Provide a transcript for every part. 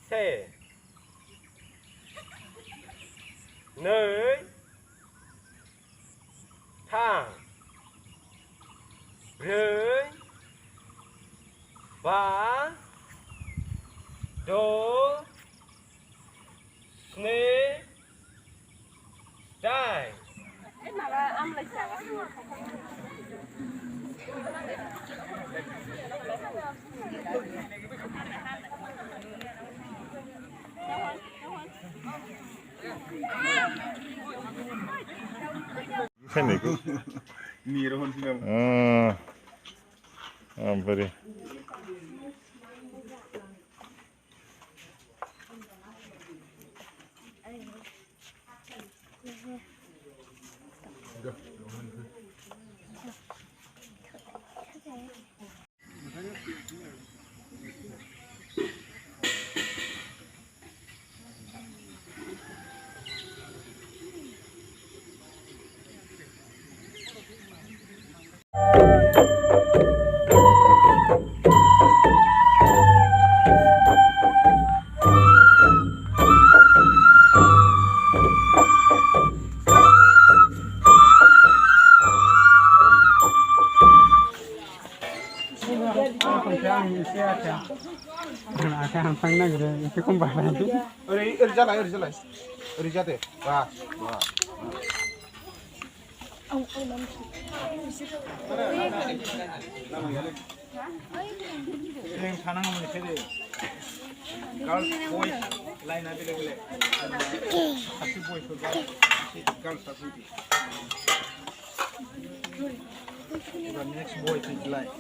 세, 늘, 탕, rưỡi, ba, đố, ni, đai. Mà là âm lịch sản Cái này cứ mì rồi hơn film. Vậy. akan pernah gitu itu kembali Uri jate. Wah. Yang sana ngomong ini. Girls, boys, line available. Satu boys, girls satu. The next boy is line.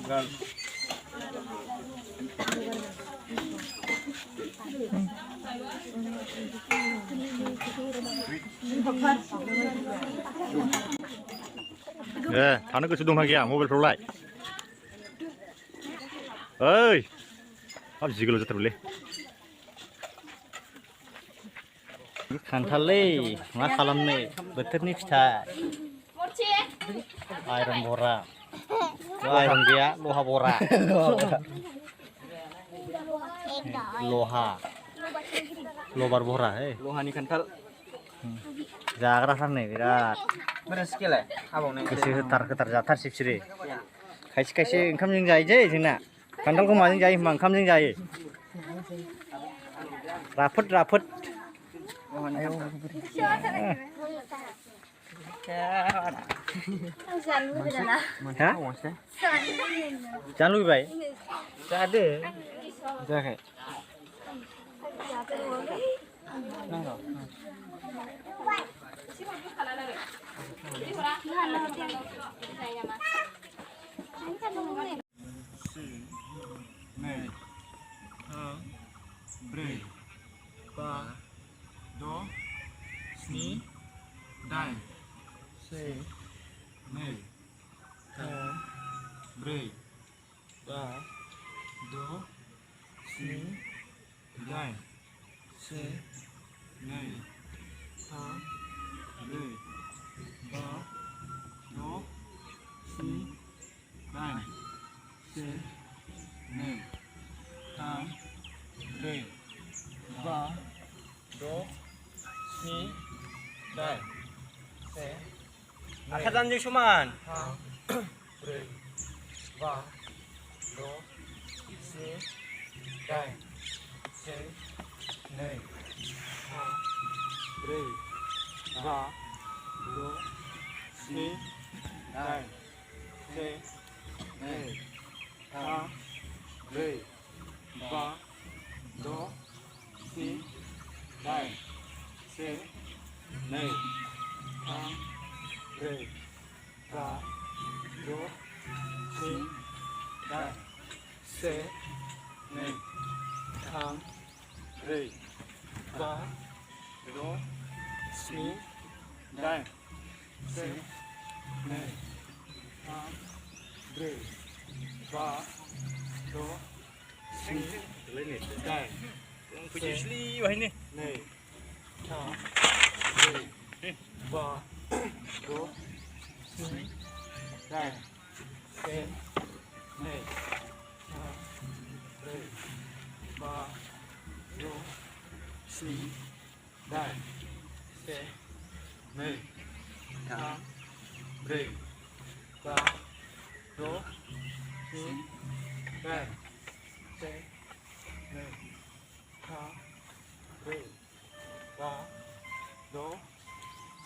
Girls. Thằng nó cứ xung kìa, mobile pro lại. Ơi, apa sih kalau terus Kantale, मा खालामनो बोथोरनि फिथाइ iron बरा iron गैया लहा बरा लहा लबार बरा हे lohani kantal जाग्राथार नै बिराद beres kele abang गोसो होथार जाथारसै बिसोरो खायसे खायसे ओंखामजों जायो जे जोंना खान्थालखौ माजों जायो होनबा ओंखामजों जायो राफोद राफोद जानो लुबैबाय जादो जायाखै Này. Brei. Ba. Do. Sni. Dai. Se. Này. Brei. Ba. Do. Sni. Dai. Se. Này. Brei. Ba. Do. Sni. Dai. Se. Này. Brei. Ba. Do. Sni. Dai. Se. आखाइ दानजों समान Brei. Ba. Do. Sni. Dai. Se. Này. Brei. Ba. Do. Sni. Dai. Se. Này. Brei. Ba. Do. Sni. Dai. Se. Này. Brei. Ba. Do. Sni. Dai. Se. Này. Brei. Ba. Do. Sni. Dai. Se. Này. Brei. Ba. Do. Sni. Dai. Puji sli wah ini Này. Brei. Ba. đố xí đây xe này hai đây ba đố xí đây xe này hai đây ba đố xí đây xe này hai đây ba đố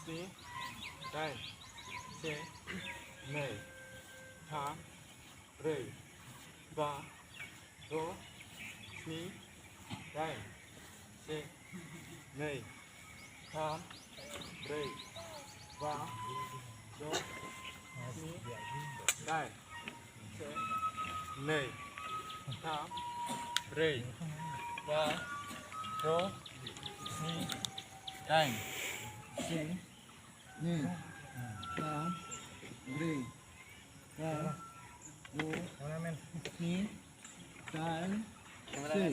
xí đây xe này hai đây ba đố xí đây xe này hai đây ba đố xí đây xe này hai đây ba đố xí đây xe này hai đây ba đố xí đây xe